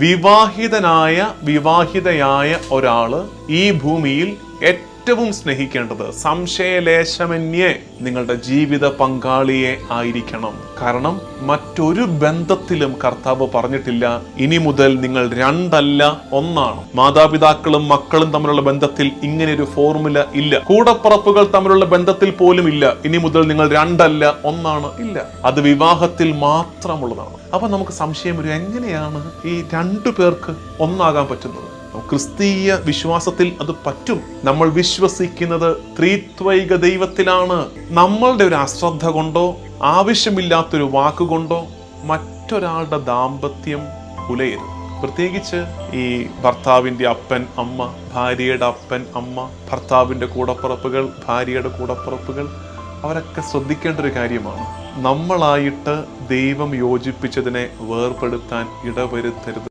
വിവാഹിതയായ ഒരാള് ഈ ഭൂമിയിൽ ഏറ്റവും സ്നേഹിക്കേണ്ടത് സംശയലേശമന്യേ നിങ്ങളുടെ ജീവിത പങ്കാളിയെ ആയിരിക്കണം. കാരണം മറ്റൊരു ബന്ധത്തിലും കർത്താവ് പറഞ്ഞിട്ടില്ല ഇനി മുതൽ നിങ്ങൾ രണ്ടല്ല ഒന്നാണ്. മാതാപിതാക്കളും മക്കളും തമ്മിലുള്ള ബന്ധത്തിൽ ഇങ്ങനെ ഒരു ഫോർമുല ഇല്ല. കൂടപ്പറപ്പുകൾ തമ്മിലുള്ള ബന്ധത്തിൽ പോലും ഇല്ല ഇനി മുതൽ നിങ്ങൾ രണ്ടല്ല ഒന്നാണ്. ഇല്ല, അത് വിവാഹത്തിൽ മാത്രമുള്ളതാണ്. അപ്പൊ നമുക്ക് സംശയം വരും, എങ്ങനെയാണ് ഈ രണ്ടു പേർക്ക് ഒന്നാകാൻ പറ്റുന്നത്? ക്രിസ്തീയ വിശ്വാസത്തിൽ അത് പറ്റും. നമ്മൾ വിശ്വസിക്കുന്നത് ത്രിത്വൈക ദൈവത്തിലാണ്. നമ്മളുടെ ഒരു അശ്രദ്ധ കൊണ്ടോ ആവശ്യമില്ലാത്തൊരു വാക്കുകൊണ്ടോ മറ്റൊരാളുടെ ദാമ്പത്യം ഉലയരുത്. പ്രത്യേകിച്ച് ഈ ഭർത്താവിന്റെ അപ്പൻ അമ്മ, ഭാര്യയുടെ അപ്പൻ അമ്മ, ഭർത്താവിന്റെ കൂടപ്പിറപ്പുകൾ, ഭാര്യയുടെ കൂടപ്പിറപ്പുകൾ, അവരൊക്കെ ശ്രദ്ധിക്കേണ്ട ഒരു കാര്യമാണ്. നമ്മളായിട്ട് ദൈവം യോജിപ്പിച്ചതിനെ വേർപെടുത്താൻ ഇടവരുത്തരുത്.